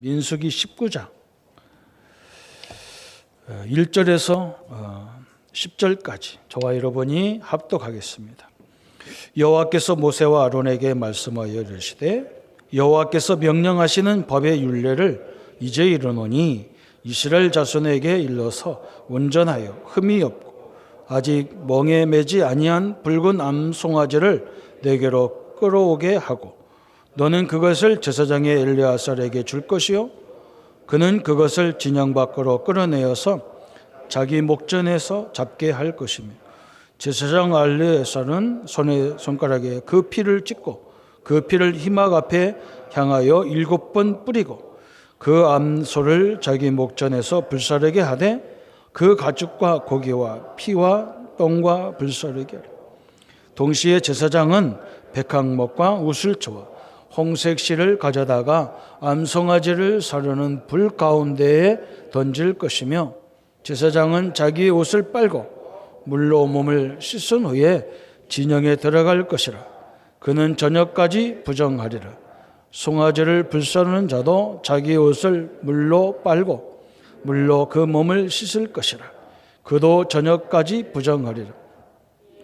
민수기 19장 1절에서 10절까지 저와 여러분이 합독하겠습니다. 여호와께서 모세와 아론에게 말씀하여 이르시되 여호와께서 명령하시는 법의 율례를 이제 이르노니 이스라엘 자손에게 일러서 온전하여 흠이 없고 아직 멍에 매지 아니한 붉은 암송아지를 내게로 끌어오게 하고 너는 그것을 제사장의 엘레아살에게 줄 것이요 그는 그것을 진영 밖으로 끌어내어서 자기 목전에서 잡게 할 것이며 제사장 엘레아살은 손가락에 그 피를 찍고 그 피를 희막 앞에 향하여 7번 뿌리고 그 암소를 자기 목전에서 불사르게 하되 그 가죽과 고기와 피와 똥과 불사르게 하라. 동시에 제사장은 백항목과 우슬초와 홍색 실을 가져다가 암송아지를 사르는 불 가운데에 던질 것이며 제사장은 자기 옷을 빨고 물로 몸을 씻은 후에 진영에 들어갈 것이라. 그는 저녁까지 부정하리라. 송아지를 불사르는 자도 자기 옷을 물로 빨고 물로 그 몸을 씻을 것이라. 그도 저녁까지 부정하리라.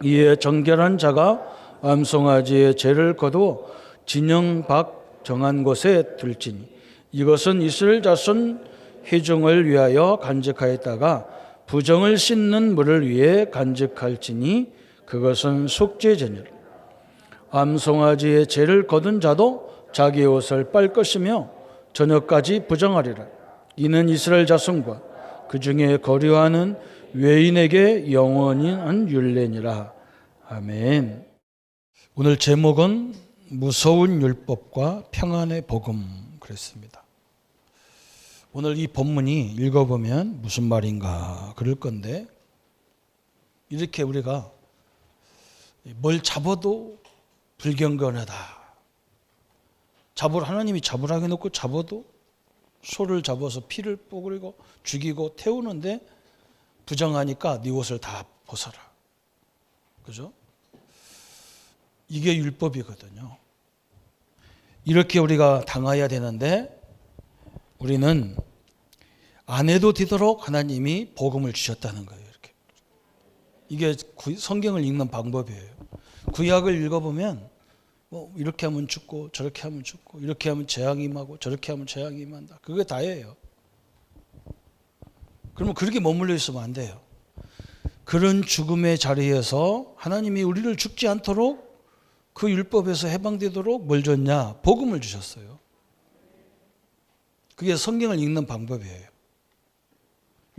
이에 정결한 자가 암송아지의 죄를 거두어 진영 밖 정한 곳에 둘지니 이것은 이스라엘 자손 회중을 위하여 간직하였다가 부정을 씻는 물을 위해 간직할지니 그것은 속죄제니라. 암송아지의 죄를 거둔 자도 자기 옷을 빨 것이며 저녁까지 부정하리라. 이는 이스라엘 자손과 그 중에 거류하는 외인에게 영원한 율례니라. 아멘. 오늘 제목은 무서운 율법과 평안의 복음 그랬습니다. 오늘 이 본문이 읽어보면 무슨 말인가 그럴 건데 이렇게 우리가 뭘 잡아도 불경건하다. 하나님이 잡으라고 해놓고 잡아도 소를 잡아서 피를 뿌리고 죽이고 태우는데 부정하니까 네 옷을 다 벗어라. 그죠? 이게 율법이거든요. 이렇게 우리가 당해야 되는데 우리는 안 해도 되도록 하나님이 복음을 주셨다는 거예요. 이게 성경을 읽는 방법이에요. 구약을 읽어보면 뭐 이렇게 하면 죽고 저렇게 하면 죽고 이렇게 하면 재앙이 임하고 저렇게 하면 재앙이 임한다. 그게 다예요. 그러면 그렇게 머물러 있으면 안 돼요. 그런 죽음의 자리에서 하나님이 우리를 죽지 않도록 그 율법에서 해방되도록 뭘 줬냐? 복음을 주셨어요. 그게 성경을 읽는 방법이에요.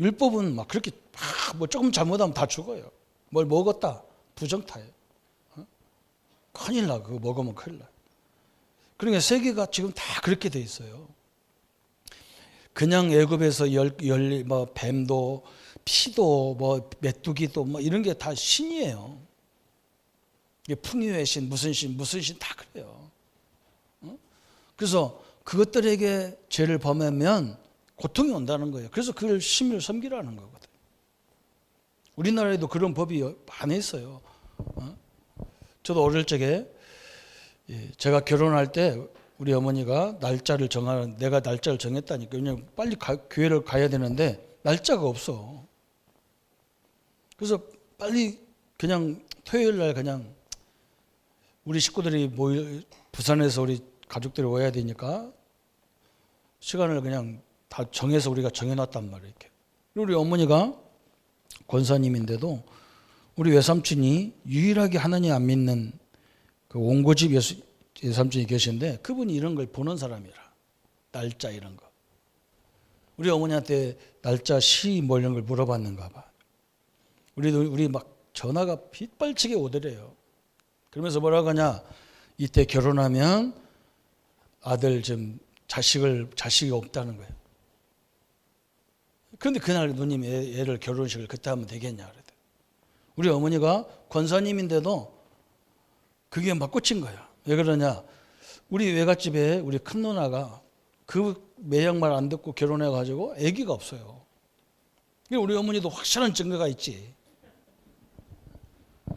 율법은 막 그렇게 뭐 조금 잘못하면 다 죽어요. 뭘 먹었다 부정타예요. 큰일 나. 그거 먹으면 큰일 나. 그러니까 세계가 지금 다 그렇게 돼 있어요. 그냥 애굽에서 뭐 뱀도 피도 뭐 메뚜기도 뭐 이런 게 다 신이에요. 풍요의 신, 무슨 신 다 그래요. 그래서 그것들에게 죄를 범하면 고통이 온다는 거예요. 그래서 그걸 신을 섬기라는 거거든요. 우리나라에도 그런 법이 많이 있어요. 저도 어릴 적에 제가 결혼할 때 우리 어머니가 내가 날짜를 정했다니까. 왜냐면 빨리 교회를 가야 되는데 날짜가 없어. 그래서 빨리 그냥 토요일 날 그냥 우리 식구들이 부산에서 우리 가족들이 와야 되니까 시간을 그냥 다 정해서 우리가 정해놨단 말이에요. 이렇게. 우리 어머니가 권사님인데도 우리 외삼촌이 유일하게 하나님 안 믿는 그 원고집 외삼촌이 계신데 그분이 이런 걸 보는 사람이라. 날짜 이런 거. 우리 어머니한테 날짜 시 뭐 이런 걸 물어봤는가 봐. 우리 막 전화가 빗발치게 오더래요. 그러면서 뭐라고 하냐? 이때 결혼하면 아들 좀 자식이 없다는 거예요. 그런데 그날 누님 애를 결혼식을 그때 하면 되겠냐 그랬대. 우리 어머니가 권사님인데도 그게 막 꽂힌 거야. 왜 그러냐? 우리 외갓집에 우리 큰 누나가 그 매형말 안 듣고 결혼해가지고 아기가 없어요. 우리 어머니도 확실한 증거가 있지.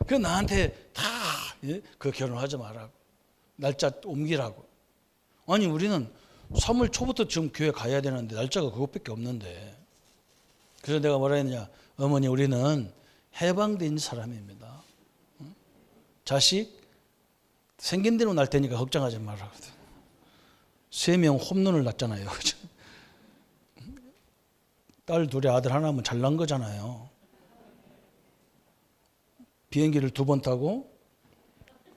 그 나한테 다 그 결혼하지 마라고 날짜 옮기라고. 아니 우리는 3월 초부터 지금 교회 가야 되는데 날짜가 그것밖에 없는데. 그래서 내가 뭐라 했느냐. 어머니 우리는 해방된 사람입니다. 자식 생긴 대로 날 테니까 걱정하지 말라. 3명 홈런을 났잖아요. 딸 둘에 아들 하나면 잘난 거잖아요. 비행기를 2번 타고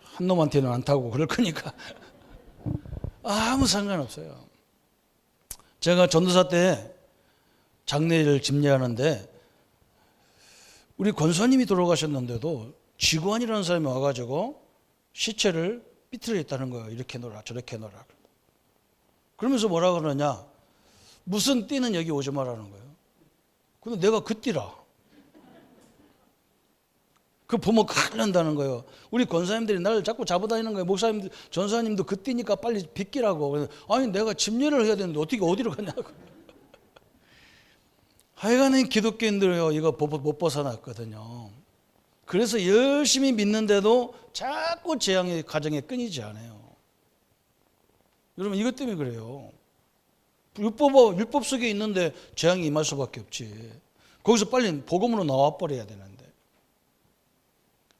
한 놈한테는 안 타고 그럴 거니까 아무 상관없어요. 제가 전도사 때 장례를 집례하는데 우리 권사님이 돌아가셨는데도 직원이라는 사람이 와가지고 시체를 삐뚤어 있다는 거예요. 이렇게 놓으라 저렇게 놓으라. 그러면서 뭐라 그러냐. 무슨 띠는 여기 오지 말라는 거예요. 근데 내가 그 띠라. 그 보면 큰일 난다는 거예요. 우리 권사님들이 나를 자꾸 잡아다니는 거예요. 목사님들, 전사님도 그 띠니까 빨리 빗기라고. 아니 내가 집례를 해야 되는데 어떻게 어디로 가냐고. 하여간에 기독교인들요 이거 못 벗어났거든요. 그래서 열심히 믿는데도 자꾸 재앙의 가정에 끊이지 않아요. 여러분 이것 때문에 그래요. 율법 속에 있는데 재앙이 임할 수밖에 없지. 거기서 빨리 복음으로 나와버려야 되는데.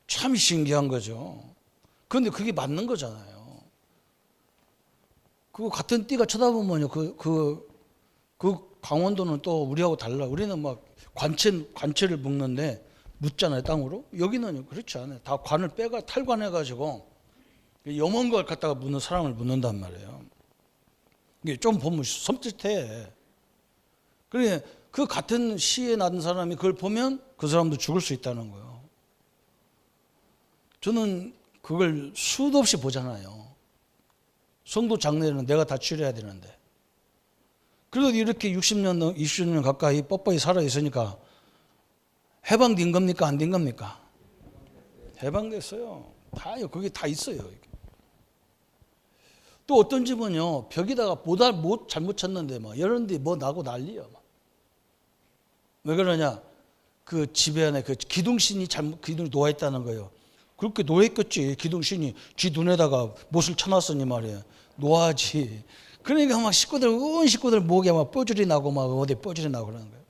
참 신기한 거죠. 그런데 그게 맞는 거잖아요. 그 같은 띠가 쳐다보면요. 그 강원도는 또 우리하고 달라. 우리는 막 관체를 묶는데 묻잖아요, 땅으로. 여기는 그렇지 않아요. 다 관을 탈관해가지고 염원 걸 갖다가 묻는 사람을 묻는단 말이에요. 이게 좀 보면 섬찟해. 그래 그 같은 시에 난 사람이 그걸 보면 그 사람도 죽을 수 있다는 거예요. 저는 그걸 수도 없이 보잖아요. 성도 장례는 내가 다 치료해야 되는데. 그래도 이렇게 60년, 20년 가까이 뻣뻣이 살아있으니까 해방된 겁니까? 안 된 겁니까? 해방됐어요. 다요. 거기 다 있어요. 또 어떤 집은요, 벽에다가 못 잘못 쳤는데 막 이런 데 뭐 나고 난리야. 막. 왜 그러냐? 그 집에 안에 그 기둥신이 기둥이 놓아있다는 거예요. 그렇게 놓아있겠지. 기둥신이 쥐 눈에다가 못을 쳐놨으니 말이에요. 놓아지. 그러니까 막 식구들 목에 막 뼈줄이 나고 막 어디 뼈줄이 나고 그러는 거예요.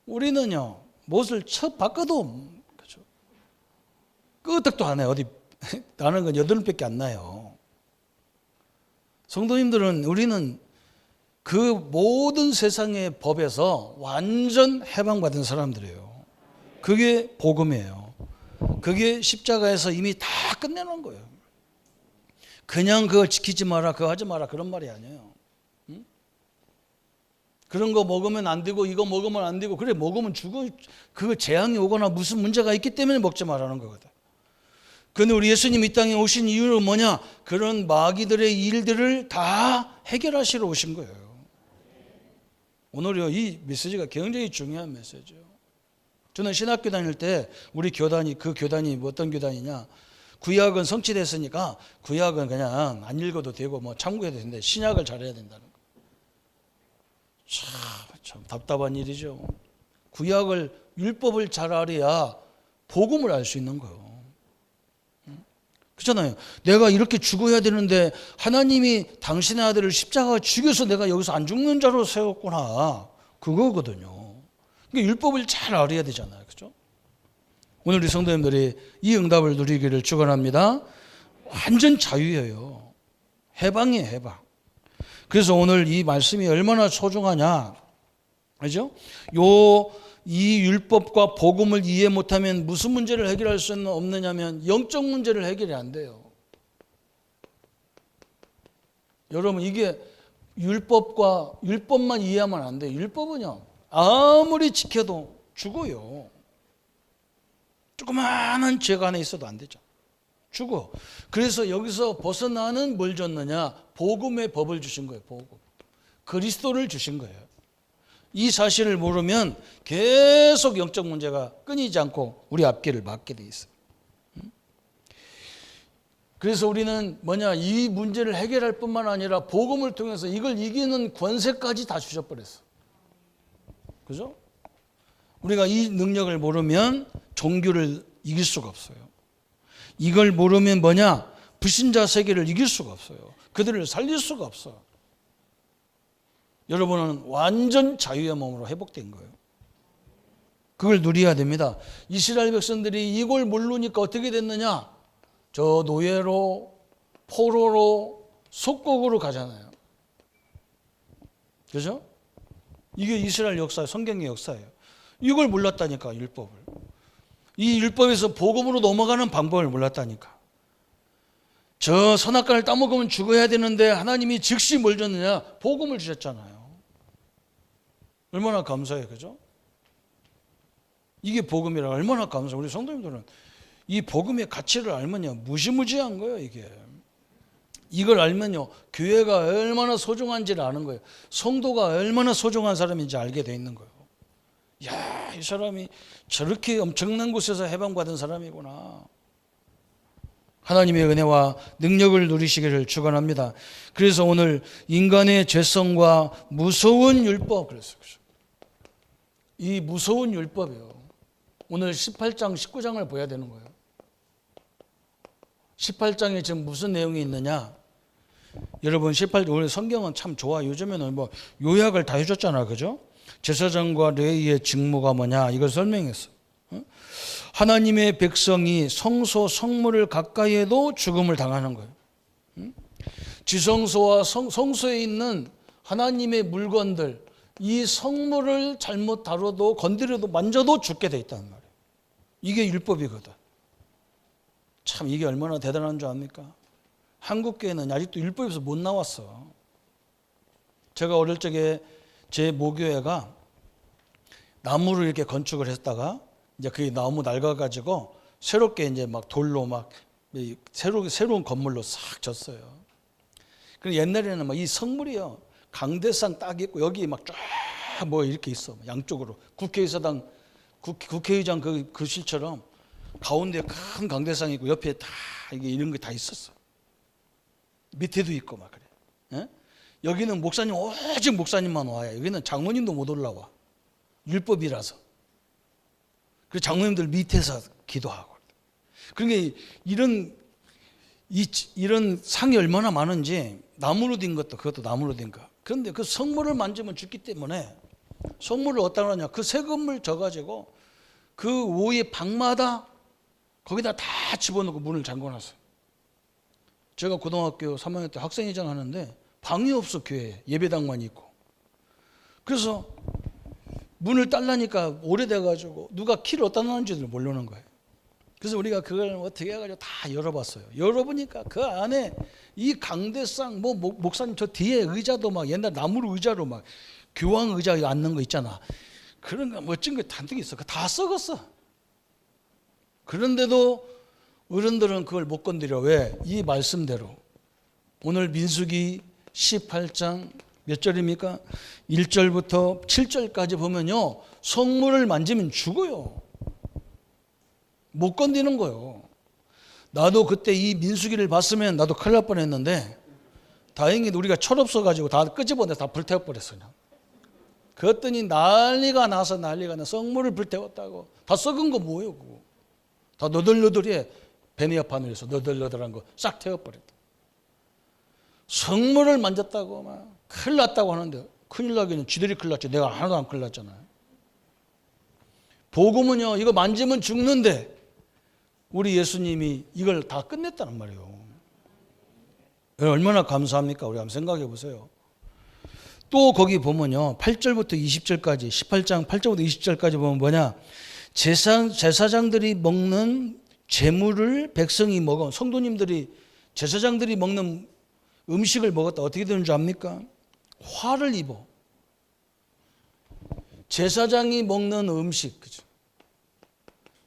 우리는요, 못을 바꿔도, 그죠? 끄떡도 안 해요. 어디, 나는 건 8밖에 안 나요. 성도님들은 우리는 그 모든 세상의 법에서 완전 해방받은 사람들이에요. 그게 복음이에요. 그게 십자가에서 이미 다 끝내놓은 거예요. 그냥 그거 지키지 마라, 그거 하지 마라 그런 말이 아니에요. 응? 그런 거 먹으면 안 되고 이거 먹으면 안 되고 그래 먹으면 죽어. 그 재앙이 오거나 무슨 문제가 있기 때문에 먹지 말라는 거거든. 그런데 우리 예수님 이 땅에 오신 이유는 뭐냐? 그런 마귀들의 일들을 다 해결하시러 오신 거예요. 오늘요 이 메시지가 굉장히 중요한 메시지예요. 저는 신학교 다닐 때 우리 교단이 어떤 교단이냐? 구약은 성취됐으니까 구약은 그냥 안 읽어도 되고 뭐 참고해도 되는데 신약을 잘해야 된다는 거. 참 답답한 일이죠. 구약을 율법을 잘 알아야 복음을 알 수 있는 거예요. 그렇잖아요. 내가 이렇게 죽어야 되는데 하나님이 당신의 아들을 십자가에 죽여서 내가 여기서 안 죽는 자로 세웠구나. 그거거든요. 그러니까 율법을 잘 알아야 되잖아요. 그렇죠? 오늘 우리 성도님들이 이 응답을 누리기를 축원합니다. 완전 자유예요. 해방이에요, 해방. 그래서 오늘 이 말씀이 얼마나 소중하냐. 그죠? 이 율법과 복음을 이해 못하면 무슨 문제를 해결할 수 없느냐면 영적 문제를 해결이 안 돼요. 여러분 이게 율법만 이해하면 안 돼요. 율법은요 아무리 지켜도 죽어요. 조그마한 죄가 안에 있어도 안 되죠. 죽어. 그래서 여기서 벗어나는 뭘 줬느냐? 복음의 법을 주신 거예요. 복음. 그리스도를 주신 거예요. 이 사실을 모르면 계속 영적 문제가 끊이지 않고 우리 앞길을 막게 돼 있어요. 그래서 우리는 이 문제를 해결할 뿐만 아니라 복음을 통해서 이걸 이기는 권세까지 다 주셔버렸어. 그죠? 우리가 이 능력을 모르면 종교를 이길 수가 없어요. 이걸 모르면 불신자 세계를 이길 수가 없어요. 그들을 살릴 수가 없어. 여러분은 완전 자유의 몸으로 회복된 거예요. 그걸 누려야 됩니다. 이스라엘 백성들이 이걸 모르니까 어떻게 됐느냐? 저 노예로, 포로로, 속국으로 가잖아요. 그죠? 이게 이스라엘 역사예요. 성경의 역사예요. 이걸 몰랐다니까, 율법을. 이 율법에서 복음으로 넘어가는 방법을 몰랐다니까. 저 선악과를 따먹으면 죽어야 되는데 하나님이 즉시 뭘 줬느냐? 복음을 주셨잖아요. 얼마나 감사해요. 그죠? 이게 복음이라 얼마나 감사해요. 우리 성도님들은 이 복음의 가치를 알면요, 무시무시한 거예요. 이걸 알면요, 교회가 얼마나 소중한지를 아는 거예요. 성도가 얼마나 소중한 사람인지 알게 돼 있는 거예요. 야, 이 사람이 저렇게 엄청난 곳에서 해방받은 사람이구나. 하나님의 은혜와 능력을 누리시기를 축원합니다. 그래서 오늘 인간의 죄성과 무서운 율법, 그랬어요. 이 무서운 율법이요, 오늘 18장 19장을 봐야 되는 거예요. 18장에 지금 무슨 내용이 있느냐? 여러분 18장, 오늘 성경은 참 좋아. 요즘에는 뭐 요약을 다 해줬잖아, 그죠? 제사장과 레위의 직무가 뭐냐 이걸 설명했어. 하나님의 백성이 성소 성물을 가까이 해도 죽음을 당하는 거예요. 지성소와 성소에 있는 하나님의 물건들, 이 성물을 잘못 다뤄도 건드려도 만져도 죽게 돼 있다는 말이에요. 이게 율법이거든. 참 이게 얼마나 대단한 줄 압니까? 한국 교회는 아직도 율법에서 못 나왔어. 제가 어릴 적에 제 모교회가 나무를 이렇게 건축을 했다가 이제 그게 나무 낡아가지고 새롭게 이제 막 돌로 막 새로운 건물로 싹 졌어요. 그리고 옛날에는 막 이 성물이요, 강대상 딱 있고 여기 막 쫙 뭐 이렇게 있어. 양쪽으로 국회의사당 국회의장 그 실처럼 가운데 큰 강대상이 있고 옆에 다 이게 이런 게 다 있었어. 밑에도 있고 막 그래. 예? 여기는 목사님, 오직 목사님만 와요. 여기는 장로님도 못 올라와. 율법이라서. 그래서 장로님들 밑에서 기도하고. 그러니까 이런 상이 얼마나 많은지, 나무로 된 것도 그것도 나무로 된 거. 그런데 그 성물을 만지면 죽기 때문에 성물을 어디다 놨냐? 그 세금을 져가지고 그 오의 방마다 거기다 다 집어넣고 문을 잠궈놨어요. 제가 고등학교 3학년 때 학생회장 하는데 방이 없어, 교회에. 예배당만 있고. 그래서 문을 딸라니까 오래돼가지고 누가 키를 어디다 놨는지를 모르는 거예요. 그래서 우리가 그걸 어떻게 해가지고 다 열어봤어요. 열어보니까 그 안에 이 강대상, 뭐 목사님 저 뒤에 의자도 막 옛날 나무로 의자로 막 교황 의자 앉는 거 있잖아. 그런 거 멋진 거 잔뜩 있어. 그거 다 썩었어. 그런데도 어른들은 그걸 못 건드려. 왜? 이 말씀대로. 오늘 민수기 18장 몇 절입니까? 1절부터 7절까지 보면요, 성물을 만지면 죽어요. 못 건드리는 거예요. 나도 그때 이 민수기를 봤으면 나도 큰일 날 뻔했는데 다행히 우리가 철 없어가지고 다 끄집어내 다 불태워버렸어요. 그랬더니 난리가 나서 성물을 불태웠다고. 다 썩은 거 뭐예요 그거. 다 너덜너덜해. 베네아판에서 너덜너덜한 거 싹 태워버렸다. 성물을 만졌다고 막 큰일 났다고 하는데, 큰일 나기는 지들이 큰일 났지. 내가 하나도 안 큰일 났잖아요. 복음은요, 이거 만지면 죽는데 우리 예수님이 이걸 다 끝냈다는 말이에요. 얼마나 감사합니까? 우리 한번 생각해 보세요. 또 거기 보면요, 8절부터 20절까지, 18장 8절부터 20절까지 보면 뭐냐? 제사장들이 먹는 제물을 백성이 먹어. 성도님들이, 제사장들이 먹는 음식을 먹었다. 어떻게 되는 줄 압니까? 화를 입어. 제사장이 먹는 음식, 그죠?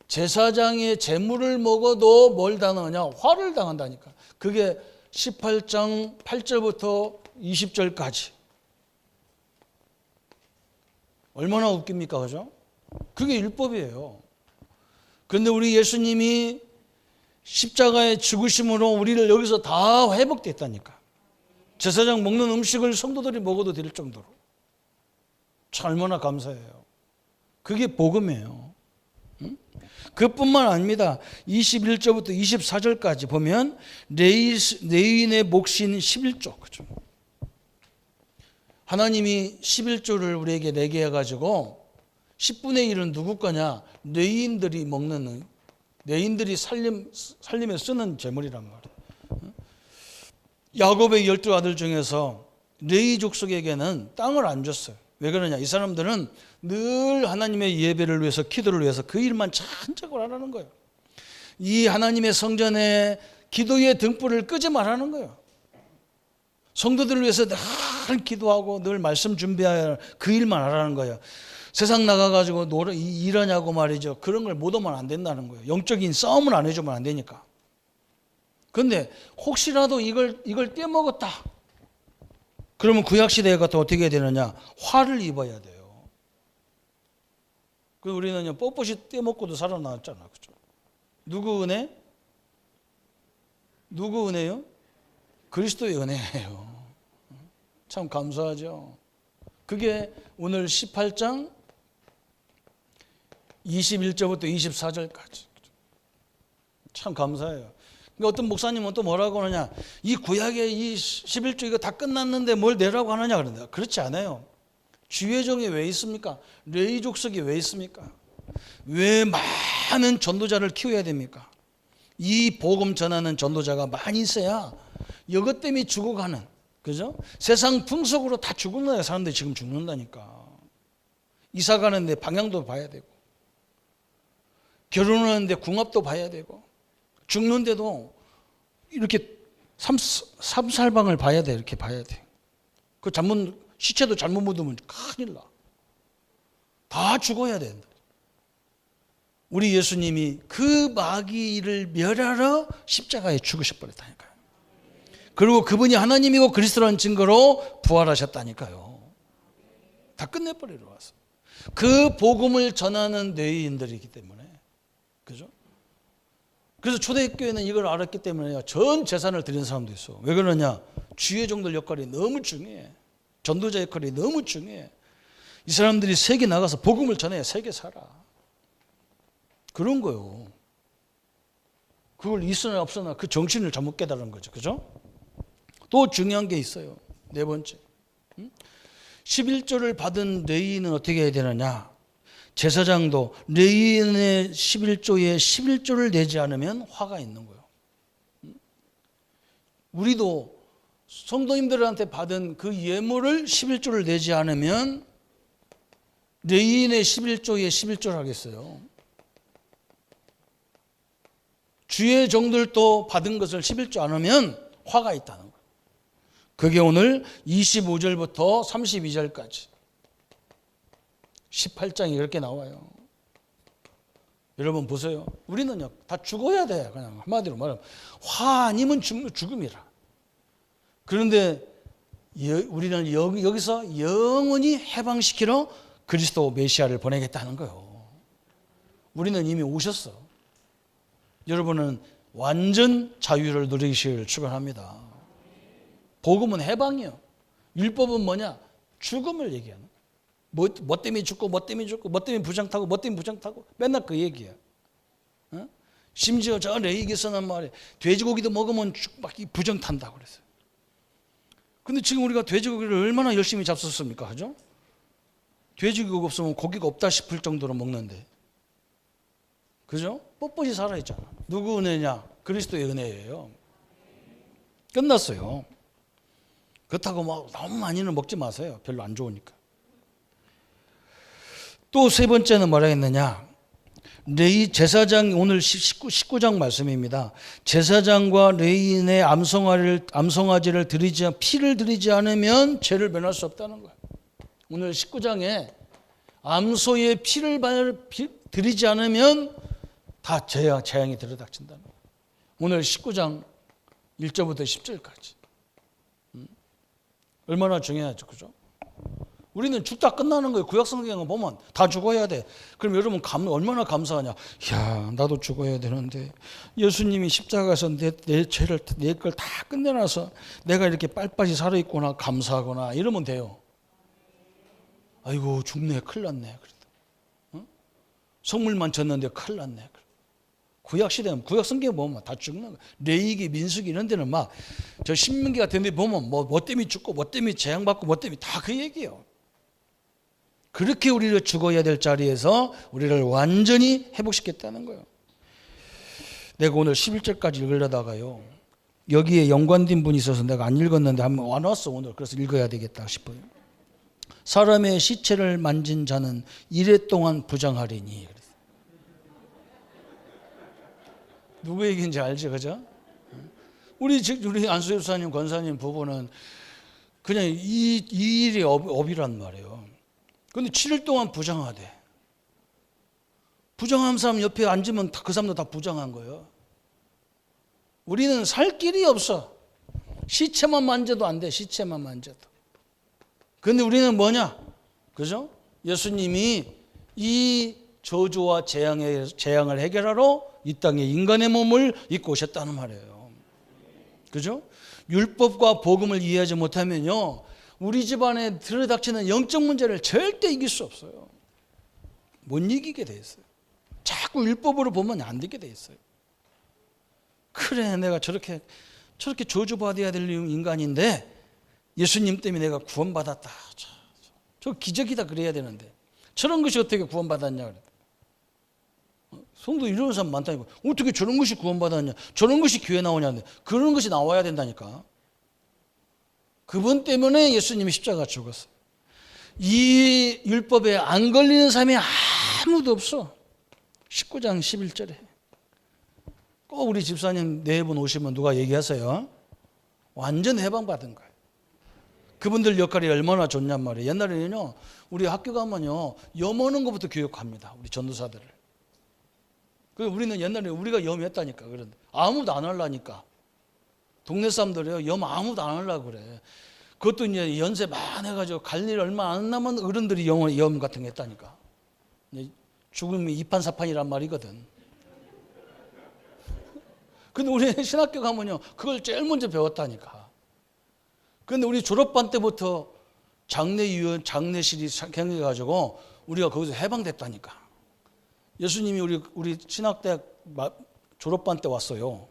제사장의 제물을 먹어도 뭘 당하냐? 화를 당한다니까. 그게 18장 8절부터 20절까지. 얼마나 웃깁니까? 그죠? 그게 율법이에요. 그런데 우리 예수님이 십자가의 죽으심으로 우리를 여기서 다 회복됐다니까. 제사장 먹는 음식을 성도들이 먹어도 될 정도로. 참 얼마나 감사해요. 그게 복음이에요. 그뿐만 아닙니다. 21절부터 24절까지 보면 레위인의 몫인 11조. 그죠? 하나님이 11조를 우리에게 내게 해가지고 10분의 1은 누구 거냐? 레위인들이 먹는, 레위인들이 살림에 쓰는 재물이란 말이에요. 야곱의 12아들 중에서 레위 족속에게는 땅을 안 줬어요. 왜 그러냐? 이 사람들은 늘 하나님의 예배를 위해서, 기도를 위해서 그 일만 찬적으로 하라는 거예요. 이 하나님의 성전에 기도의 등불을 끄지 말라는 거예요. 성도들을 위해서 늘 기도하고 늘 말씀 준비하여 그 일만 하라는 거예요. 세상 나가가지고 일하냐고 말이죠. 그런 걸 못 하면 안 된다는 거예요. 영적인 싸움을 안 해주면 안 되니까. 그런데 혹시라도 이걸 떼먹었다. 그러면 구약시대에 가서 어떻게 해야 되느냐? 화를 입어야 돼요. 그 우리는 뻣뻣이 떼먹고도 살아나왔잖아. 그죠? 누구 은혜? 누구 은혜요? 그리스도의 은혜예요. 참 감사하죠. 그게 오늘 18장 21절부터 24절까지. 참 감사해요. 그러니까 어떤 목사님은 또 뭐라고 하느냐? 이 구약의 이 11조 이거 다 끝났는데 뭘 내라고 하느냐 그런다. 그렇지 않아요. 주의종이 왜 있습니까? 레위 족속이 왜 있습니까? 왜 많은 전도자를 키워야 됩니까? 이 복음 전하는 전도자가 많이 있어야 이것 때문에 죽어가는, 그죠? 세상 풍속으로 다 죽는 사람들이 지금 죽는다니까. 이사 가는데 방향도 봐야 되고, 결혼하는데 궁합도 봐야 되고, 죽는데도 이렇게 삼살방을 봐야 돼. 이렇게 봐야 돼. 그 시체도 잘못 묻으면 큰일 나. 다 죽어야 된다. 우리 예수님이 그 마귀를 멸하러 십자가에 죽으셔버렸다니까요. 그리고 그분이 하나님이고 그리스도라는 증거로 부활하셨다니까요. 다 끝내버리러 왔어. 그 복음을 전하는 레위인들이기 때문에, 그죠? 그래서 초대교회는 이걸 알았기 때문에 전 재산을 드리는 사람도 있어. 왜 그러냐? 주의 종들 역할이 너무 중요해. 전도자 역할이 너무 중요해. 이 사람들이 세계 나가서 복음을 전해 세계 살아. 그런 거요. 그걸 있으나 없으나 그 정신을 잘못 깨달은 거죠. 그죠? 또 중요한 게 있어요. 네 번째. 11조를 받은 레위인은 어떻게 해야 되느냐? 제사장도 레위인의 11조에 11조를 내지 않으면 화가 있는 거예요. 우리도 성도님들한테 받은 그 예물을 11조를 내지 않으면 레위인의 11조에 11조를 하겠어요. 주의 종들도 받은 것을 11조 안 하면 화가 있다는 거예요. 그게 오늘 25절부터 32절까지 18장이 이렇게 나와요. 여러분 보세요. 우리는요 다 죽어야 돼. 그냥 한마디로 말하면 화 아니면 죽음이라. 그런데 우리는 여기서 영원히 해방시키러 그리스도 메시아를 보내겠다는 거예요. 우리는 이미 오셨어. 여러분은 완전 자유를 누리시길 축원합니다. 복음은 해방이요. 율법은 뭐냐? 죽음을 얘기하는 거예요. 뭐 때문에 죽고 뭐 때문에 죽고 뭐 때문에 부장 타고 뭐 때문에 부장 타고 맨날 그 얘기야. 어? 심지어 저 레위기서는 말이야. 돼지고기도 먹으면 막 부정 탄다고 그랬어요. 근데 지금 우리가 돼지고기를 얼마나 열심히 잡섰습니까? 하죠? 돼지고기 없으면 고기가 없다 싶을 정도로 먹는데. 그죠? 뻣뻣이 살아있잖아. 누구 은혜냐? 그리스도의 은혜예요. 끝났어요. 그렇다고 막 너무 많이는 먹지 마세요. 별로 안 좋으니까. 또 세 번째는 뭐라 했느냐? 레위 제사장, 오늘 19장 말씀입니다. 제사장과 레위인의 암송아지를 피를 드리지 않으면 죄를 면할 수 없다는 거예요. 오늘 19장에 암소의 피를 드리지 않으면 다 재앙이 들어닥친다는 거예요. 오늘 19장 1절부터 10절까지. 얼마나 중요하죠. 그죠? 우리는 죽다 끝나는 거예요. 구약성경을 보면 다 죽어야 돼. 그럼 여러분 얼마나 감사하냐. 야, 나도 죽어야 되는데 예수님이 십자가에서 내 죄를 내 걸 다 끝내놔서 내가 이렇게 빳빳이 살아있구나 감사하구나 이러면 돼요. 아이고 죽네 큰일 났네. 어? 성물만 졌는데 큰일 났네. 구약 시대는 구약 성경 보면 다 죽는 거야. 레위기, 민수기 이런 데는 막 저 신명기 같은 데 보면 뭐 때문에 죽고 뭐 때문에 재앙받고 뭐 때문에 다 그 얘기예요. 그렇게 우리를 죽어야 될 자리에서 우리를 완전히 회복시켰다는 거예요. 내가 오늘 11절까지 읽으려다가요, 여기에 연관된 분이 있어서 내가 안 읽었는데 한번 와놨어 오늘. 그래서 읽어야 되겠다 싶어요. 사람의 시체를 만진 자는 이래 동안 부정하리니. 누구 얘기인지 알지, 그죠? 우리 안수희 집사님, 권사님 부부는 그냥 이 일이 업이란 말이에요. 근데 7일 동안 부정하대. 부정한 사람 옆에 앉으면 그 사람도 다 부정한 거예요. 우리는 살 길이 없어. 시체만 만져도 안 돼. 시체만 만져도. 근데 우리는 뭐냐? 그죠? 예수님이 이 저주와 재앙을 해결하러 이 땅에 인간의 몸을 입고 오셨다는 말이에요. 그죠? 율법과 복음을 이해하지 못하면요, 우리 집안에 들이닥치는 영적 문제를 절대 이길 수 없어요. 못 이기게 돼 있어요. 자꾸 율법으로 보면 안 되게 돼 있어요. 그래, 내가 저렇게 저주받아야 될 인간인데 예수님 때문에 내가 구원받았다. 저 기적이다 그래야 되는데 저런 것이 어떻게 구원받았냐 그래. 성도 이런 사람 많다니까. 어떻게 저런 것이 구원받았냐, 저런 것이 교회 나오냐는데 그런 것이 나와야 된다니까. 그분 때문에 예수님이 십자가 죽었어요. 이 율법에 안 걸리는 사람이 아무도 없어. 19장 11절에 꼭 우리 집사님 네 분 오시면 누가 얘기하세요. 완전 해방받은 거예요. 그분들 역할이 얼마나 좋냔 말이에요. 옛날에는요, 우리 학교 가면요, 염 오는 것부터 교육합니다. 우리 전도사들을. 그래서 우리는 옛날에 우리가 염했다니까. 그런데 아무도 안 하려니까. 동네 사람들이요, 염 아무도 안 하려고 그래. 그것도 이제 연세 많아가지고 갈 일 얼마 안 남은 어른들이 염 같은 거 했다니까. 죽음이 이판사판이란 말이거든. 근데 우리 신학교 가면요, 그걸 제일 먼저 배웠다니까. 근데 우리 졸업반 때부터 장례실이 생겨가지고 우리가 거기서 해방됐다니까. 예수님이 우리 신학대학 졸업반 때 왔어요.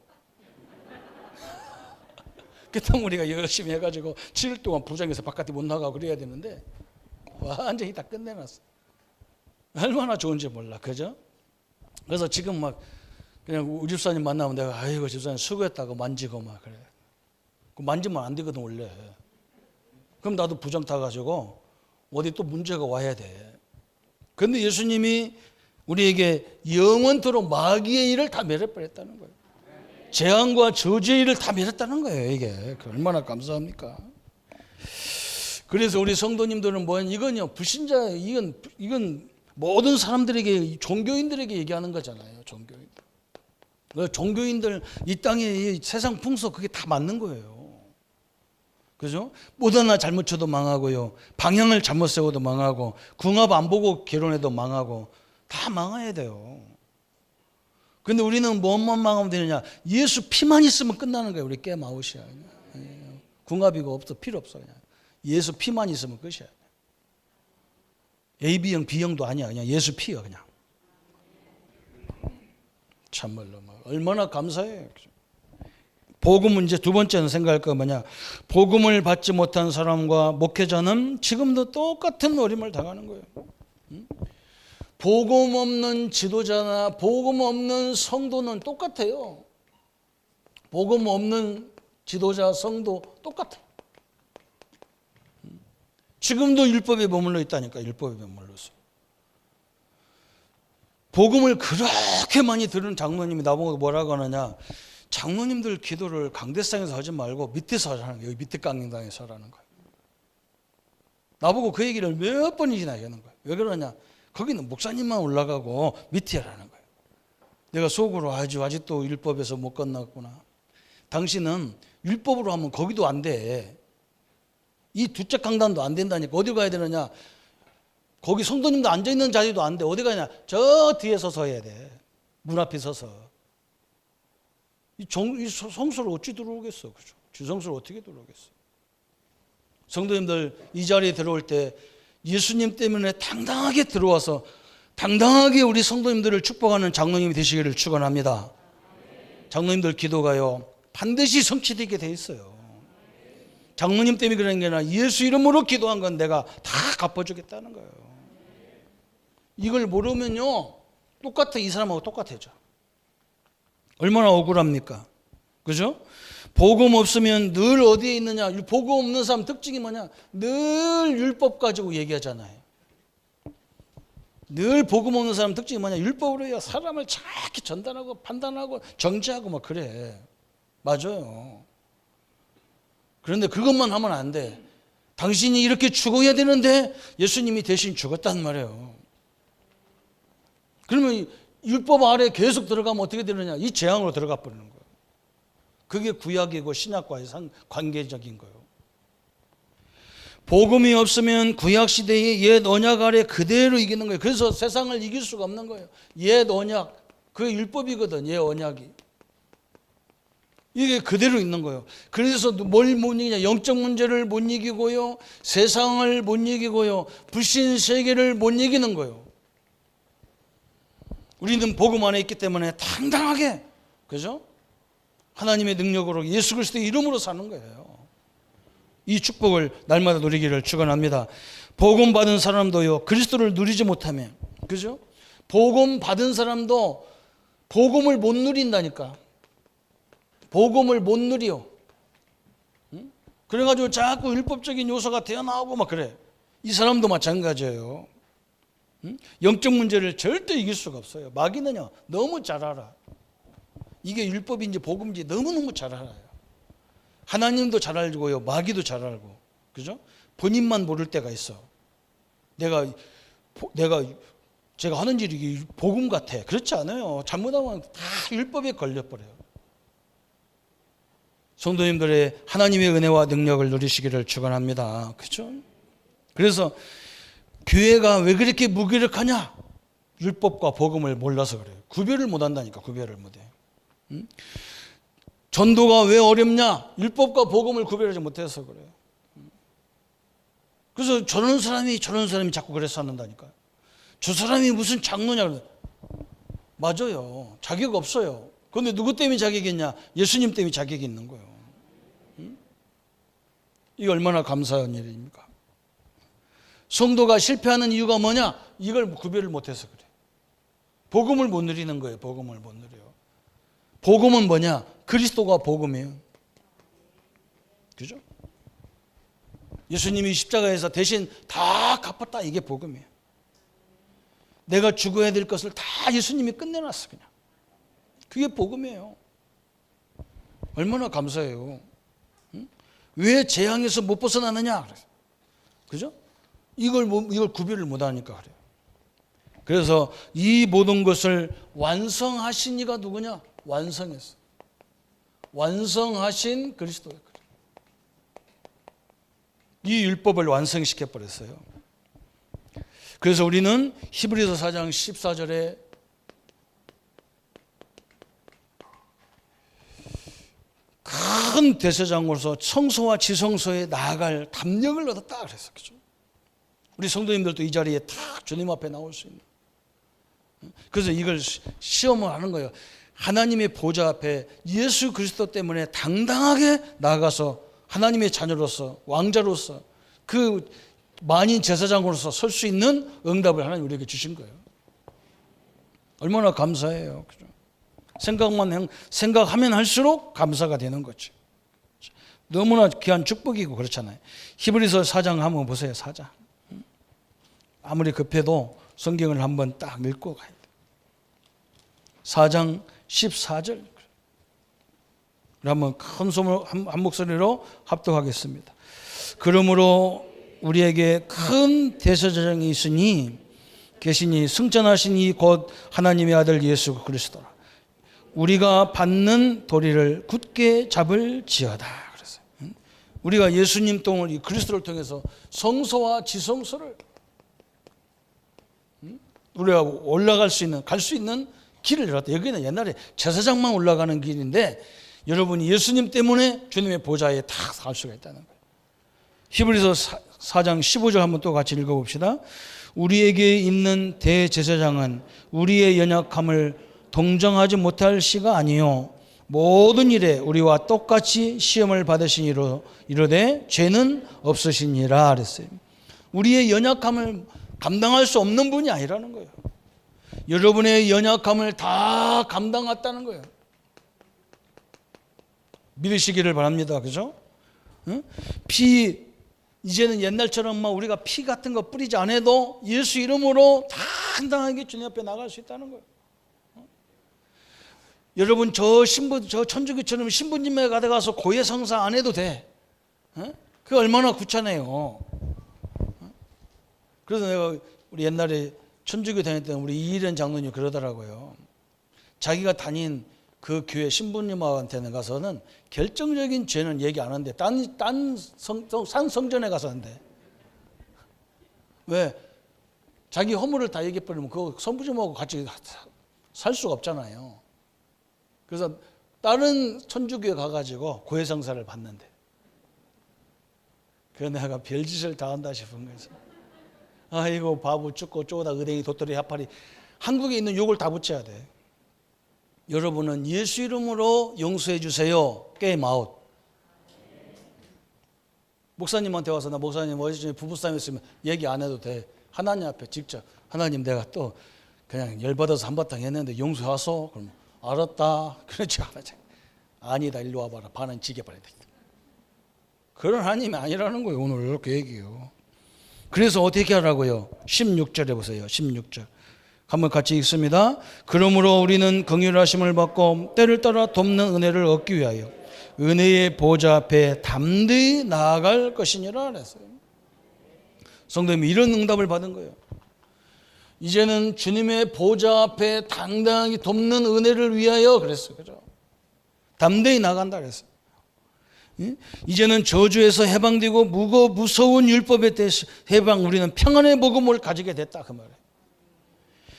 그때 우리가 열심히 해가지고 7일 동안 부정해서 바깥에 못 나가고 그래야 되는데 완전히 다 끝내놨어. 얼마나 좋은지 몰라, 그죠? 그래서 지금 막 그냥 우리 집사님 만나면 내가 아이고 집사님 수고했다고 만지고 막 그래. 그 만지면 안 되거든 원래. 그럼 나도 부정 타가지고 어디 또 문제가 와야 돼. 그런데 예수님이 우리에게 영원토록 마귀의 일을 다 멸해버렸다는 거예요. 재앙과 저주의 일을 다 멸했다는 거예요. 이게 얼마나 감사합니까? 그래서 우리 성도님들은 뭐냐, 이건요, 불신자, 이건 모든 사람들에게, 종교인들에게 얘기하는 거잖아요. 종교인들 이 땅에 세상 풍속 그게 다 맞는 거예요. 그죠? 못 하나 잘못 쳐도 망하고요, 방향을 잘못 세워도 망하고, 궁합 안 보고 결혼해도 망하고, 다 망해야 돼요. 근데 우리는 뭐만 망하면 되느냐? 예수 피만 있으면 끝나는 거예요. 우리 깨마웃이야. 궁합이고 없어, 필요 없어. 그냥 예수 피만 있으면 끝이야. AB형, B형도 아니야. 그냥 예수 피야 그냥. 참말로 얼마나 감사해요. 복음은 이제 두 번째는 생각할 거 뭐냐? 복음을 받지 못한 사람과 목회자는 지금도 똑같은 어림을 당하는 거예요. 복음 없는 지도자나 복음 없는 성도는 똑같아요. 복음 없는 지도자, 성도 똑같아. 지금도 율법에 머물러 있다니까. 율법에 머물러서. 복음을 그렇게 많이 들은 장로님이 나보고 뭐라고 하느냐, 장로님들 기도를 강대상에서 하지 말고 밑에서 하라는 거예요. 여기 밑에 강당에서 하라는 거예요. 나보고 그 얘기를 몇 번이나 하는 거예요. 왜 그러냐, 거기는 목사님만 올라가고 밑에 하라는 거예요. 내가 속으로 아직도 율법에서 못 끝났구나. 당신은 율법으로 하면 거기도 안 돼. 이 두짝 강단도 안 된다니까. 어디 가야 되느냐, 거기 성도님도 앉아있는 자리도 안 돼. 어디 가냐, 저 뒤에 서서 해야 돼. 문 앞에 서서. 이 성소를 어찌 들어오겠어. 그죠? 지성소를 어떻게 들어오겠어. 성도님들 이 자리에 들어올 때 예수님 때문에 당당하게 들어와서 당당하게 우리 성도님들을 축복하는 장로님이 되시기를 축원합니다. 장로님들 기도가요 반드시 성취되게 돼 있어요. 장로님 때문에 그런 게 아니라 예수 이름으로 기도한 건 내가 다 갚아주겠다는 거예요. 이걸 모르면요 똑같아, 이 사람하고 똑같아져. 얼마나 억울합니까? 그죠? 복음 없으면 늘 어디에 있느냐? 복음 없는 사람 특징이 뭐냐? 늘 율법 가지고 얘기하잖아요. 늘 복음 없는 사람 특징이 뭐냐? 율법으로 사람을 정확히 전단하고 판단하고 정죄하고 막 그래. 맞아요. 그런데 그것만 하면 안 돼. 당신이 이렇게 죽어야 되는데 예수님이 대신 죽었단 말이에요. 그러면 율법 아래 계속 들어가면 어떻게 되느냐? 이 재앙으로 들어가 버리는 거예요. 그게 구약이고 신약과의 관계적인 거예요. 복음이 없으면 구약 시대의 옛 언약 아래 그대로 이기는 거예요. 그래서 세상을 이길 수가 없는 거예요. 옛 언약, 그게 율법이거든. 옛 언약이. 이게 그대로 있는 거예요. 그래서 뭘 못 이기냐? 영적 문제를 못 이기고요, 세상을 못 이기고요, 불신 세계를 못 이기는 거예요. 우리는 복음 안에 있기 때문에 당당하게, 그죠? 하나님의 능력으로 예수 그리스도의 이름으로 사는 거예요. 이 축복을 날마다 누리기를 축원합니다. 복음 받은 사람도요 그리스도를 누리지 못하면, 그죠? 복음 받은 사람도 복음을 못 누린다니까. 복음을 못 누려. 그래가지고 자꾸 율법적인 요소가 되어나오고 막 그래. 이 사람도 마찬가지예요. 영적 문제를 절대 이길 수가 없어요. 마귀는요 너무 잘 알아. 이게 율법인지 복음인지 너무너무 잘 알아요. 하나님도 잘 알고요, 마귀도 잘 알고, 그죠? 본인만 모를 때가 있어. 제가 하는 일이 복음 같아. 그렇지 않아요. 잘못하면 다 율법에 걸려버려요. 성도님들의 하나님의 은혜와 능력을 누리시기를 축원합니다. 그죠? 그래서 교회가 왜 그렇게 무기력하냐? 율법과 복음을 몰라서 그래요. 구별을 못한다니까. 구별을 못해. 전도가 왜 어렵냐? 율법과 복음을 구별하지 못해서 그래요. 그래서 저런 사람이 자꾸 그래서 한다니까요. 저 사람이 무슨 장로냐? 맞아요. 자격 없어요. 그런데 누구 때문에 자격이 있냐? 예수님 때문에 자격이 있는 거예요. 이게 얼마나 감사한 일입니까? 성도가 실패하는 이유가 뭐냐? 이걸 구별을 못해서 그래. 복음을 못 누리는 거예요. 복음을 못 누려요. 복음은 뭐냐? 그리스도가 복음이에요. 그죠? 예수님이 십자가에서 대신 다 갚았다. 이게 복음이에요. 내가 죽어야 될 것을 다 예수님이 끝내놨어. 그냥. 그게 복음이에요. 얼마나 감사해요. 왜 재앙에서 못 벗어나느냐? 그죠? 이걸 구별을 못하니까 그래요. 그래서 이 모든 것을 완성하신 이가 누구냐? 완성했어. 완성하신 그리스도예요. 이 율법을 완성시켜 버렸어요. 그래서 우리는 히브리서 4장 14절에 큰 대제사장으로서 성소와 지성소에 나아갈 담력을 얻었다 그랬어. 그죠? 우리 성도님들도 이 자리에 딱 주님 앞에 나올 수 있는. 그래서 이걸 시험을 하는 거예요. 하나님의 보좌 앞에 예수 그리스도 때문에 당당하게 나아가서 하나님의 자녀로서, 왕자로서, 그 만인 제사장으로서 설 수 있는 응답을 하나님 우리에게 주신 거예요. 얼마나 감사해요. 그죠? 생각하면 할수록 감사가 되는 거죠. 너무나 귀한 축복이고 그렇잖아요. 히브리서 4장 한번 보세요. 4장. 아무리 급해도 성경을 한번 딱 읽고 가야 돼요. 4장 14절. 한번 큰 소문 한 목소리로 합독하겠습니다. 그러므로 우리에게 큰 대제사장이 있으니 계시니 승천하신 이 곧 하나님의 아들 예수 그리스도라. 우리가 받는 도리를 굳게 잡을지어다. 그랬어요. 우리가 예수님 통을 이 그리스도를 통해서 성소와 지성소를 우리가 올라갈 수 있는, 갈 수 있는 길을 열었다. 여기는 옛날에 제사장만 올라가는 길인데 여러분이 예수님 때문에 주님의 보좌에 다 갈 수가 있다는 거예요. 히브리서 4장 15절 한번 또 같이 읽어봅시다. 우리에게 있는 대제사장은 우리의 연약함을 동정하지 못할 시가 아니요 모든 일에 우리와 똑같이 시험을 받으시니로 이르되 죄는 없으시니라 그랬어요. 우리의 연약함을 감당할 수 없는 분이 아니라는 거예요. 여러분의 연약함을 다 감당했다는 거예요. 믿으시기를 바랍니다. 그죠? 응? 이제는 옛날처럼 우리가 피 같은 거 뿌리지 않아도 예수 이름으로 당당하게 주님 앞에 나갈 수 있다는 거예요. 여러분 저 천주교처럼 신부님에 가서 고해성사 안 해도 돼. 그게 얼마나 귀찮아요. 그래서 내가 우리 옛날에 천주교 다닐 때 우리 이일현 장로님 그러더라고요. 자기가 다닌 그 교회 신부님한테는 가서는 결정적인 죄는 얘기 안 하는데 딴 성전에 가서 한대. 왜? 자기 허물을 다 얘기해버리면 그 성부님하고 같이 살 수가 없잖아요. 그래서 다른 천주교에 가가지고 고해성사를 받는데 그래서 내가 별짓을 다 한다 싶은 거죠. 아이고 바보 죽고 쪼다 의댕이 도토리 하파리 한국에 있는 욕을 다 붙여야 돼. 여러분은 예수 이름으로 용서해 주세요. 게임 아웃. 목사님한테 와서 나 목사님 어제 부부싸움 했으면 얘기 안 해도 돼. 하나님 앞에 직접 하나님 내가 또 그냥 열받아서 한바탕 했는데 용서하소. 그럼 알았다. 그렇지 않아지. 아니다 일로 와봐라. 반은 지게 봐야 돼. 그런 하나님이 아니라는 거예요. 오늘 이렇게 얘기해요. 그래서 어떻게 하라고요? 16절에 보세요. 16절. 한번 같이 읽습니다. 그러므로 우리는 긍휼하심을 받고 때를 따라 돕는 은혜를 얻기 위하여 은혜의 보좌 앞에 담대히 나아갈 것이니라 그랬어요. 성도님이 이런 응답을 받은 거예요. 이제는 주님의 보좌 앞에 당당히 돕는 은혜를 위하여 그랬어요. 그죠? 담대히 나간다 그랬어요. 이제는 저주에서 해방되고 무서운 율법에 대해서 해방, 우리는 평안의 복음을 가지게 됐다 그 말이에요.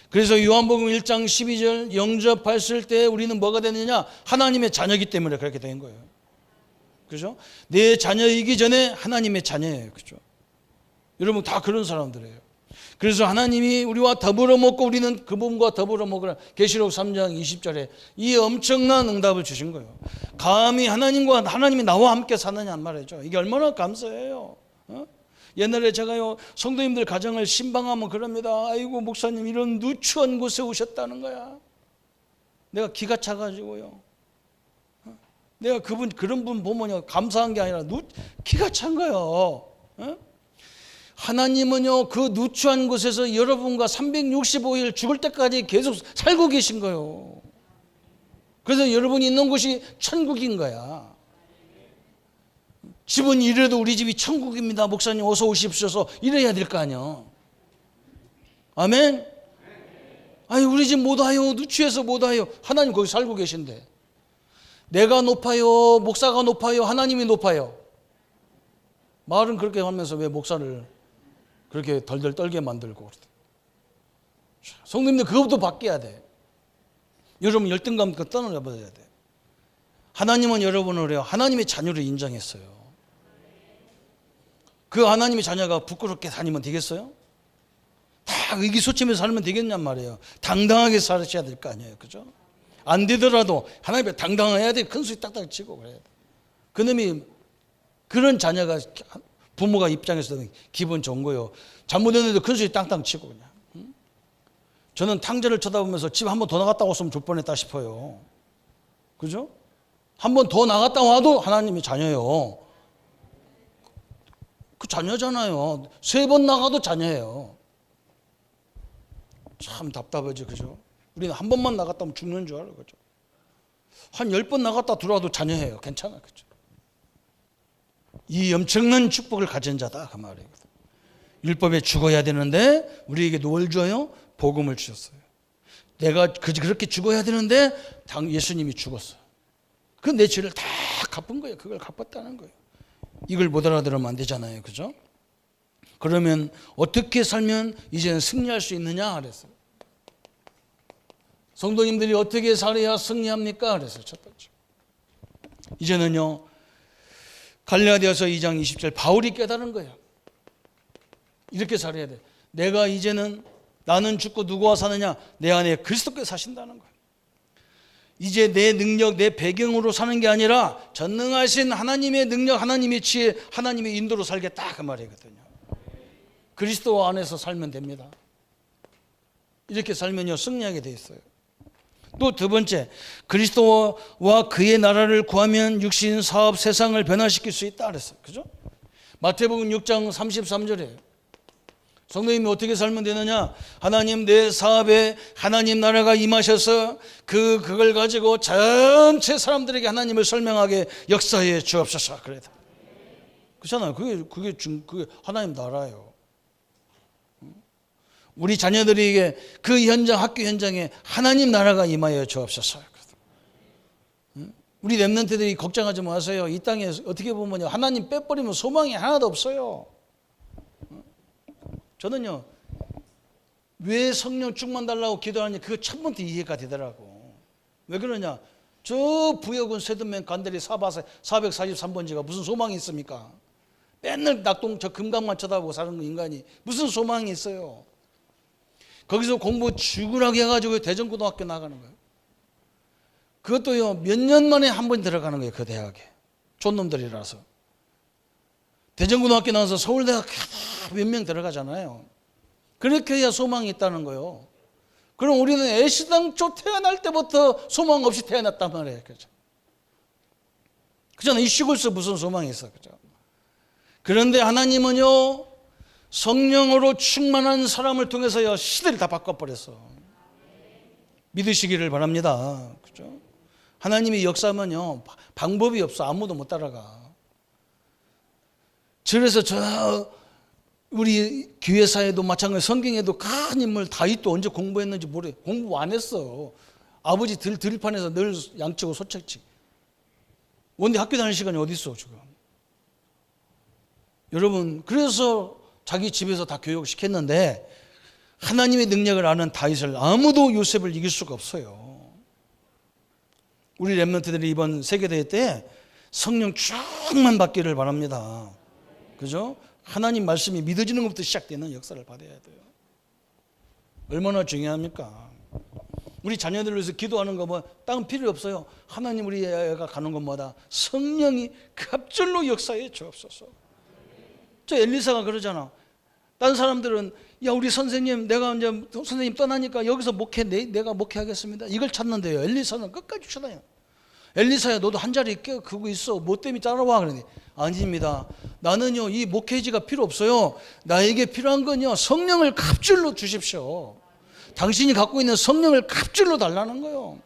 그래서 요한복음 1장 12절 영접했을 때 우리는 뭐가 되느냐? 하나님의 자녀이기 때문에 그렇게 된 거예요. 그죠? 내 자녀이기 전에 하나님의 자녀예요. 그죠? 여러분 다 그런 사람들이에요. 그래서 하나님이 우리와 더불어 먹고 우리는 그분과 더불어 먹으라. 계시록 3장 20절에 이 엄청난 응답을 주신 거예요. 감히 하나님이 나와 함께 사느냐 말이죠. 이게 얼마나 감사해요. 옛날에 제가요 성도님들 가정을 신방하면 그럽니다. 아이고 목사님 이런 누추한 곳에 오셨다는 거야. 내가 기가 차가지고요. 내가 그런 분 보면요 감사한 게 아니라 기가 찬 거예요. 하나님은요 그 누추한 곳에서 여러분과 365일 죽을 때까지 계속 살고 계신 거예요. 그래서 여러분이 있는 곳이 천국인 거야. 집은 이래도 우리 집이 천국입니다. 목사님 어서 오십시오. 이래야 될 거 아니야. 아멘. 아니 우리 집 못 와요. 누추해서 못 와요. 하나님 거기 살고 계신데. 내가 높아요. 목사가 높아요. 하나님이 높아요. 말은 그렇게 하면서 왜 목사를 그렇게 덜덜 떨게 만들고. 성도님들 그것도 바뀌어야 돼. 여러분 열등감 떠나버려야 돼. 하나님은 여러분을 하나님의 자녀로 인정했어요. 그 하나님의 자녀가 부끄럽게 다니면 되겠어요? 다 의기소침해서 살면 되겠냔 말이에요. 당당하게 살으셔야 될 거 아니에요. 그죠? 안 되더라도 하나님 앞에 당당해야 돼. 큰 소리 딱딱 치고 그래야 돼. 그놈이 그런 자녀가 부모가 입장에서는 기분 좋은 거예요. 잘못했는데 큰 소리 땅땅 치고 그냥. 저는 탕자를 쳐다보면서 집 한 번 더 나갔다 왔으면 좋을 뻔했다 싶어요. 그죠? 한 번 더 나갔다 와도 하나님의 자녀예요. 그 자녀잖아요. 3번 나가도 자녀예요. 참 답답하죠. 그죠? 우리는 한 번만 나갔다 오면 죽는 줄 알아요. 그죠? 한 10번 나갔다 들어와도 자녀예요. 괜찮아요. 그죠? 이 엄청난 축복을 가진 자다. 그 말이에요. 율법에 죽어야 되는데 우리에게 뭘 줘요? 복음을 주셨어요. 내가 그렇게 죽어야 되는데 예수님이 죽었어요. 그 내 죄를 다 갚은 거예요. 그걸 갚았다는 거예요. 이걸 못 알아들으면 안 되잖아요. 그죠? 그러면 어떻게 살면 이제는 승리할 수 있느냐 그랬어요. 성도님들이 어떻게 살아야 승리합니까? 그랬어요. 첫 번째. 이제는요. 갈라디아서 2장 20절 바울이 깨달은 거예요. 이렇게 살아야 돼. 내가 이제는 나는 죽고 누구와 사느냐? 내 안에 그리스도께서 사신다는 거예요. 이제 내 능력, 내 배경으로 사는 게 아니라 전능하신 하나님의 능력, 하나님의 지혜, 하나님의 인도로 살겠다 그 말이거든요. 그리스도 안에서 살면 됩니다. 이렇게 살면요 승리하게 돼 있어요. 또 두 번째, 그리스도와 그의 나라를 구하면 육신, 사업, 세상을 변화시킬 수 있다 그랬어요. 그죠? 마태복음 6장 33절에 성도님이 어떻게 살면 되느냐? 하나님 내 사업에 하나님 나라가 임하셔서 그걸 가지고 전체 사람들에게 하나님을 설명하게 역사해 주옵소서. 그래요. 그렇잖아요. 그게 하나님 나라예요. 우리 자녀들에게 그 현장, 학교 현장에 하나님 나라가 임하여 주옵소서. 우리 렘넌트들이 걱정하지 마세요. 이 땅에 어떻게 보면 하나님 빼버리면 소망이 하나도 없어요. 저는요, 왜 성령 충만 달라고 기도하느냐, 그거 첫 번째 이해가 되더라고. 왜 그러냐? 저 부여군 세든맨 간다리 443번지가 무슨 소망이 있습니까? 맨날 낙동 저 금강만 쳐다보고 사는 인간이 무슨 소망이 있어요? 거기서 공부 죽으라고 해가지고 대전고등학교 나가는 거예요. 그것도요, 몇 년 만에 한 번 들어가는 거예요, 그 대학에. 촌놈들이라서. 대전고등학교 나와서 서울대학 몇 명 들어가잖아요. 그렇게 해야 소망이 있다는 거예요. 그럼 우리는 애시당초 태어날 때부터 소망 없이 태어났단 말이에요. 그죠? 그잖아요. 이 시골서 무슨 소망이 있어. 그죠? 그런데 하나님은요, 성령으로 충만한 사람을 통해서요, 시대를 다 바꿔버렸어. 믿으시기를 바랍니다. 그죠? 하나님의 역사면요, 방법이 없어. 아무도 못 따라가. 그래서 우리 교회사에도 마찬가지, 성경에도 큰 인물 다윗도 언제 공부했는지 모르. 공부 안 했어. 아버지 들판에서 늘 양치고 소책지. 원래 학교 다닐 시간이 어디 있어 지금? 여러분, 그래서 자기 집에서 다 교육을 시켰는데 하나님의 능력을 아는 다윗을 아무도 요셉을 이길 수가 없어요. 우리 렘넌트들이 이번 세계대회 때 성령 충만 받기를 바랍니다. 그죠? 하나님 말씀이 믿어지는 것부터 시작되는 역사를 받아야 돼요. 얼마나 중요합니까? 우리 자녀들을 위해서 기도하는 거 뭐 땅 필요 없어요. 하나님 우리 애가 가는 곳마다 성령이 갑절로 역사해 주옵소서. 저 엘리사가 그러잖아. 다른 사람들은 야 우리 선생님 내가 이제 선생님 떠나니까 여기서 목회 내가 목회하겠습니다. 이걸 찾는데요. 엘리사는 끝까지 쫓아다녀. 엘리사야 너도 한 자리 그거 있어. 뭐 때문에 따라와. 그러니 아닙니다. 나는요 이 목회지가 필요 없어요. 나에게 필요한 건요 성령을 갑줄로 주십시오. 당신이 갖고 있는 성령을 갑줄로 달라는 거예요.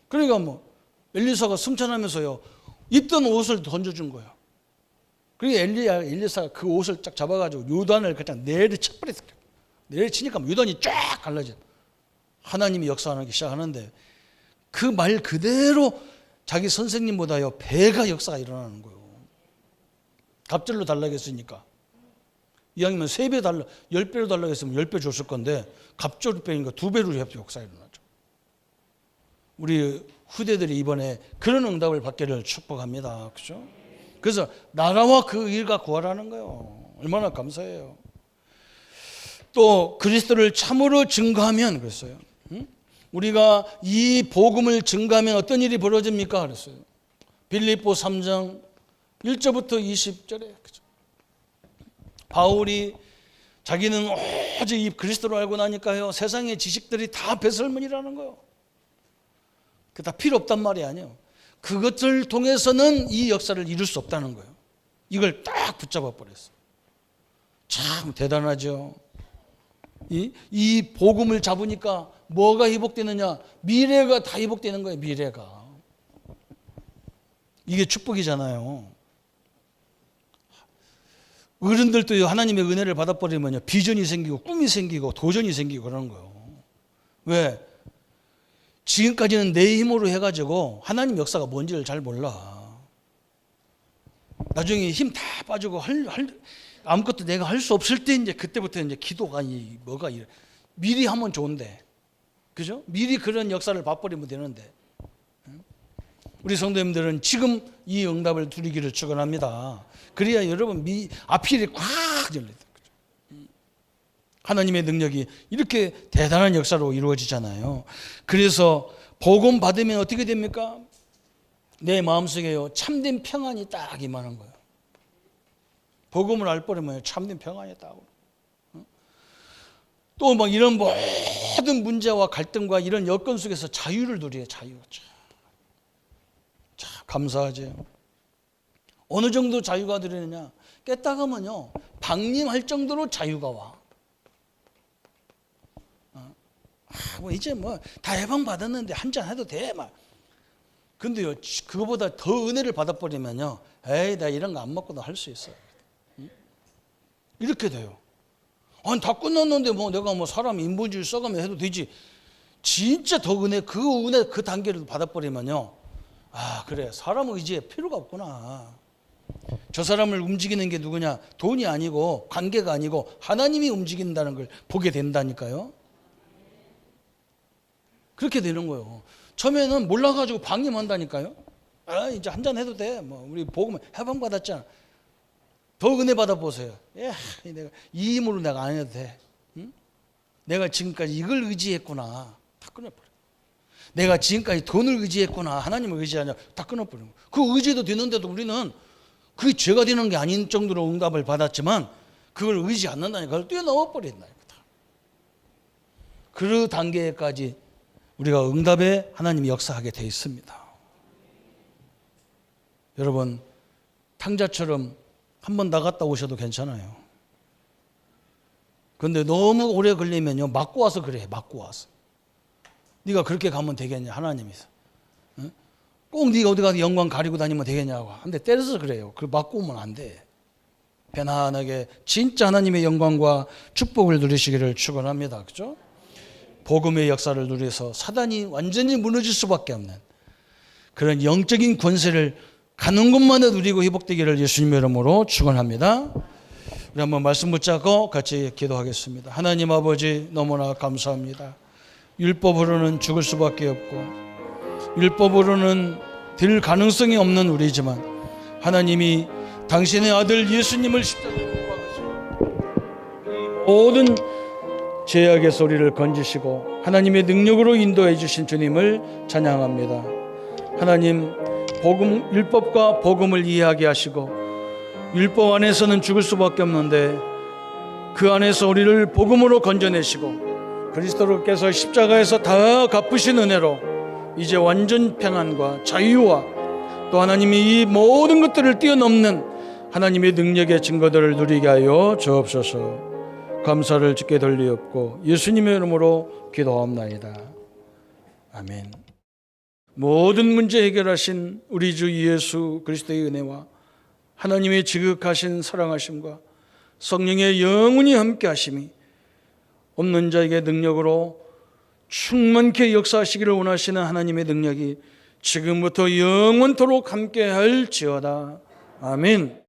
그러니까 뭐 엘리사가 승천하면서요 입던 옷을 던져준 거예요. 그리고 엘리사가 그 옷을 쫙 잡아가지고 요단을 그냥 내리쳐버렸어요. 내리치니까 요단이 쫙 갈라져. 하나님이 역사하기 시작하는데 그 말 그대로 자기 선생님보다요 배가 역사가 일어나는 거예요. 갑절로 달라고 했으니까 이왕이면 3배 달라 10배로 달라고 했으면 10배 줬을 건데 갑절로 빼니까 2배로 역사가 일어나죠. 우리 후대들이 이번에 그런 응답을 받기를 축복합니다. 그죠? 그래서 나라와 그 일과 구하라는 거예요. 얼마나 감사해요. 또 그리스도를 참으로 증거하면 그랬어요. 우리가 이 복음을 증거하면 어떤 일이 벌어집니까? 그랬어요. 빌립보 3장 1절부터 20절에 그죠? 바울이 자기는 오직 이 그리스도를 알고 나니까요 세상의 지식들이 다 배설물이라는 거예요. 그 다 필요 없단 말이 아니에요. 그것을 통해서는 이 역사를 이룰 수 없다는 거예요. 이걸 딱 붙잡아 버렸어요. 참 대단하죠. 이 복음을 잡으니까 뭐가 회복되느냐? 미래가 다 회복되는 거예요. 미래가. 이게 축복이잖아요. 어른들도 하나님의 은혜를 받아버리면 비전이 생기고 꿈이 생기고 도전이 생기고 그러는 거예요. 왜? 지금까지는 내 힘으로 해가지고 하나님 역사가 뭔지를 잘 몰라. 나중에 힘 다 빠지고 아무것도 내가 할 수 없을 때 이제 그때부터 이제 기도가 뭐가 미리 하면 좋은데, 그죠? 미리 그런 역사를 봐버리면 되는데, 우리 성도님들은 지금 이 응답을 누리기를 축원합니다. 그래야 여러분 앞길이 꽉 열려요. 하나님의 능력이 이렇게 대단한 역사로 이루어지잖아요. 그래서 복음 받으면 어떻게 됩니까? 내 마음속에요 참된 평안이 딱 임하는 거예요. 복음을 알 뻔하면 참된 평안이 딱. 또 막 이런 모든 문제와 갈등과 이런 여건 속에서 자유를 누려요. 자유. 참 감사하죠. 어느 정도 자유가 누리느냐? 깨딱하면요 방림할 정도로 자유가 와. 뭐 이제 뭐 다 해방 받았는데 한잔 해도 돼 막. 근데요 그거보다 더 은혜를 받아버리면요, 에이 나 이런 거 안 먹고도 할 수 있어. 이렇게 돼요. 아니 다 끝났는데 뭐 내가 뭐 사람 인본주의 써가면 해도 되지. 진짜 더 은혜 그 단계를 받아버리면요, 아 그래 사람 의지에 필요가 없구나. 저 사람을 움직이는 게 누구냐? 돈이 아니고 관계가 아니고 하나님이 움직인다는 걸 보게 된다니까요. 그렇게 되는 거예요. 처음에는 몰라가지고 방임한다니까요. 아 이제 한잔 해도 돼. 뭐 우리 복음 해방 받았잖아. 더 은혜 받아보세요. 내가 이 힘으로 내가 안 해도 돼. 응? 내가 지금까지 이걸 의지했구나. 다 끊어버려. 내가 지금까지 돈을 의지했구나. 하나님을 의지하냐. 다 끊어버려. 그 의지도 되는데도 우리는 그게 죄가 되는 게 아닌 정도로 응답을 받았지만 그걸 의지 않는다니까. 그걸 뛰어넘어 버린다니까. 그 단계까지 우리가 응답에 하나님이 역사하게 되어 있습니다. 여러분 탕자처럼 한번 나갔다 오셔도 괜찮아요. 그런데 너무 오래 걸리면요 맞고 와서 그래. 맞고 와서 네가 그렇게 가면 되겠냐 하나님이서. 응? 꼭 네가 어디 가서 영광 가리고 다니면 되겠냐고 한 대 때려서 그래요. 그걸 맞고 오면 안 돼. 편안하게 진짜 하나님의 영광과 축복을 누리시기를 축원합니다. 그렇죠? 복음의 역사를 누려서 사단이 완전히 무너질 수밖에 없는 그런 영적인 권세를 가는 곳마다 누리고 회복되기를 예수님의 이름으로 축원합니다. 우리 한번 말씀 붙잡고 같이 기도하겠습니다. 하나님 아버지 너무나 감사합니다. 율법으로는 죽을 수밖에 없고 율법으로는 될 가능성이 없는 우리지만 하나님이 당신의 아들 예수님을 십자가에 못 박으시고 모든 죄악의 소리를 건지시고 하나님의 능력으로 인도해 주신 주님을 찬양합니다. 하나님 복음, 율법과 복음을 이해하게 하시고 율법 안에서는 죽을 수밖에 없는데 그 안에서 우리를 복음으로 건져내시고 그리스도께서 십자가에서 다 갚으신 은혜로 이제 완전 평안과 자유와 또 하나님이 이 모든 것들을 뛰어넘는 하나님의 능력의 증거들을 누리게 하여 주옵소서. 감사를 주께 돌리옵고 예수님의 이름으로 기도하옵나이다. 아멘. 모든 문제 해결하신 우리 주 예수 그리스도의 은혜와 하나님의 지극하신 사랑하심과 성령의 영원히 함께 하심이 없는 자에게 능력으로 충만케 역사하시기를 원하시는 하나님의 능력이 지금부터 영원토록 함께 할지어다. 아멘.